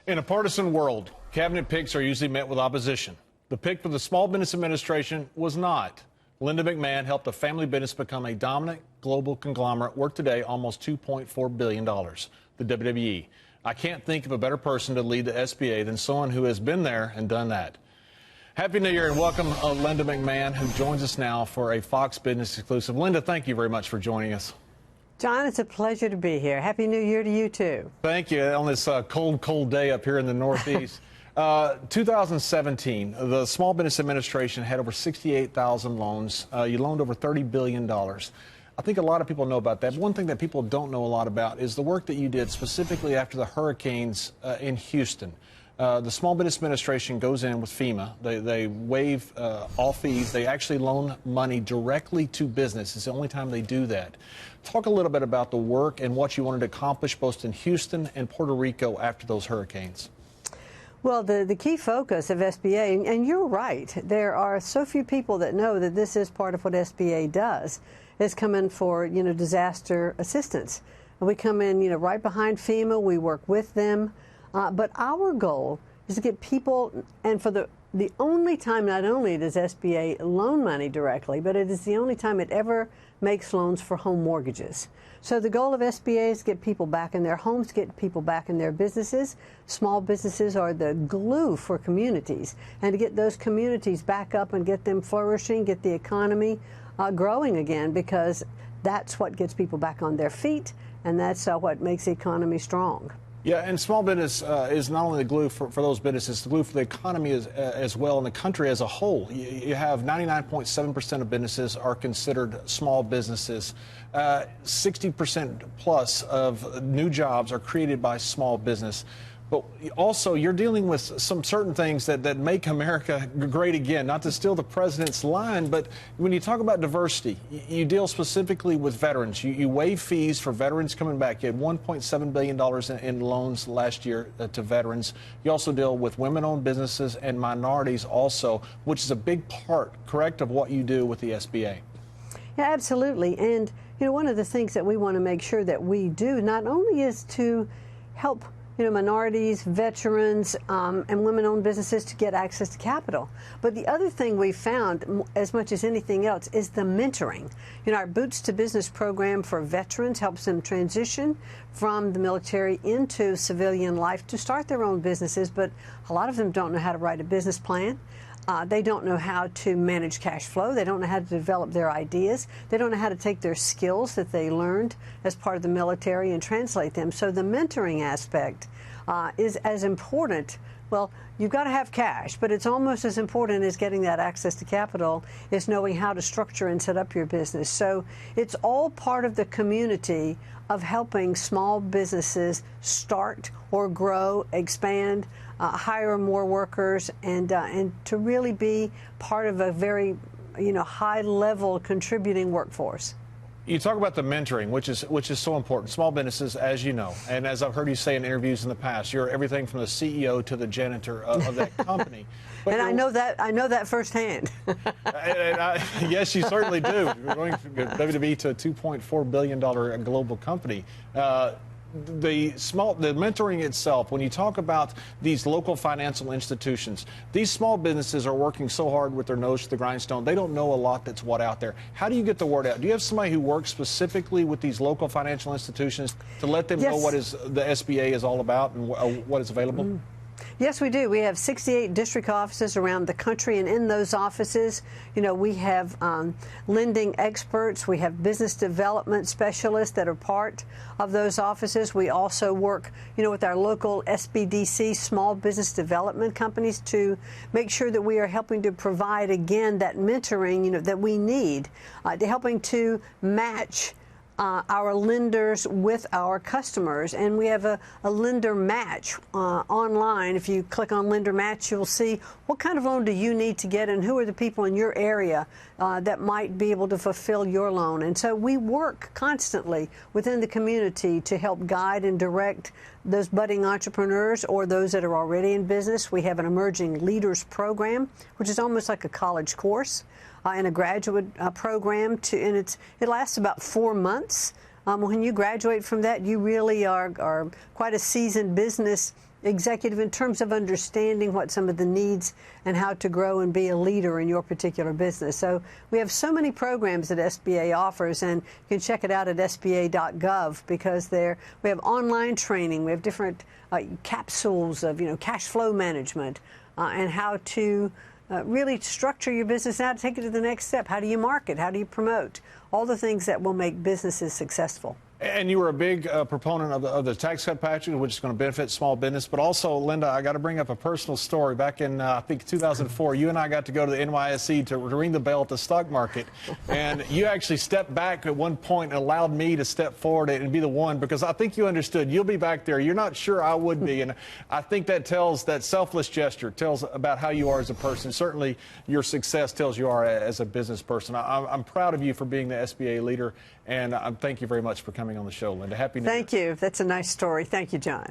In a partisan world, cabinet picks are usually met with opposition. The pick for the Small Business Administration was not. Linda McMahon helped a family business become a dominant global conglomerate worth today almost $2.4 billion, the WWE. I can't think of a better person to lead the SBA than someone who has been there and done that. Happy New Year and welcome Linda McMahon, who joins us now for a Fox Business exclusive. Linda, thank you very much for joining us. John, it's a pleasure to be here. Happy New Year to you, too. Thank you. On this cold day up here in the Northeast. 2017, the Small Business Administration had over 68,000 loans. You loaned over $30 billion. I think a lot of people know about that. But one thing that people don't know a lot about is the work that you did specifically after the hurricanes in Houston. The Small Business Administration goes in with FEMA. They waive all fees. They actually loan money directly to business. It's the only time they do that. Talk a little bit about the work and what you wanted to accomplish both in Houston and Puerto Rico after those hurricanes. Well, the key focus of SBA, and you're right, there are so few people that know that this is part of what SBA does, is come in for, disaster assistance. And we come in, right behind FEMA. We work with them. But our goal is to get people, and for the only time, not only does SBA loan money directly, but it is the only time it ever makes loans for home mortgages. So the goal of SBA is to get people back in their homes, get people back in their businesses. Small businesses are the glue for communities, and to get those communities back up and get them flourishing, get the economy growing again, because that's what gets people back on their feet, and that's what makes the economy strong. Yeah, and small business is not only the glue for those businesses, it's the glue for the economy as well, and the country as a whole. You have 99.7% of businesses are considered small businesses. 60% plus of new jobs are created by small business. But also, you're dealing with some certain things that make America great again. Not to steal the president's line, but when you talk about diversity, you deal specifically with veterans. You waive fees for veterans coming back. You had $1.7 billion in loans last year to veterans. You also deal with women-owned businesses and minorities also, which is a big part, correct, of what you do with the SBA. Yeah, absolutely. And, one of the things that we want to make sure that we do not only is to help minorities, veterans, and women-owned businesses to get access to capital. But the other thing we found, as much as anything else, is the mentoring. Our Boots to Business program for veterans helps them transition from the military into civilian life to start their own businesses, but a lot of them don't know how to write a business plan. They don't know how to manage cash flow. They don't know how to develop their ideas. They don't know how to take their skills that they learned as part of the military and translate them. So the mentoring aspect is as important. Well, you've got to have cash, but it's almost as important as getting that access to capital is knowing how to structure and set up your business. So it's all part of the community of helping small businesses start or grow, expand, hire more workers, and to really be part of a very, high-level contributing workforce. You talk about the mentoring, which is so important. Small businesses, as you know, and as I've heard you say in interviews in the past, you're everything from the CEO to the janitor of that company. But and I know that firsthand. Yes, you certainly do. You're going from WWE to a $2.4 billion global company. The mentoring itself, when you talk about these local financial institutions, these small businesses are working so hard with their nose to the grindstone. They don't know a lot that's out there. How do you get the word out? Do you have somebody who works specifically with these local financial institutions to let them know what the SBA is all about and what is available? Yes, we do. We have 68 district offices around the country, and in those offices, we have lending experts. We have business development specialists that are part of those offices. We also work, with our local SBDC, small business development companies, to make sure that we are helping to provide, again, that mentoring, that we need, helping to match our lenders with our customers. And we have a lender match online. If you click on lender match, you'll see what kind of loan do you need to get and who are the people in your area that might be able to fulfill your loan. And so we work constantly within the community to help guide and direct those budding entrepreneurs or those that are already in business. We have an emerging leaders program, which is almost like a college course. And a graduate program, and it lasts about 4 months. When you graduate from that, you really are quite a seasoned business executive in terms of understanding what some of the needs and how to grow and be a leader in your particular business. So we have so many programs that SBA offers, and you can check it out at sba.gov, because we have online training, we have different capsules of cash flow management and how to really structure your business now to take it to the next step. How do you market? How do you promote? All the things that will make businesses successful. And you were a big proponent of the tax cut package, which is going to benefit small business. But also, Linda, I got to bring up a personal story. Back in, I think, 2004, you and I got to go to the NYSE to ring the bell at the stock market. And you actually stepped back at one point and allowed me to step forward and be the one, because I think you understood. You'll be back there. You're not sure I would be. And I think that selfless gesture tells about how you are as a person. Certainly, your success tells you are as a business person. I'm proud of you for being the SBA leader. And thank you very much for coming on the show, Linda. Happy New Year. Thank you. That's a nice story. Thank you, John.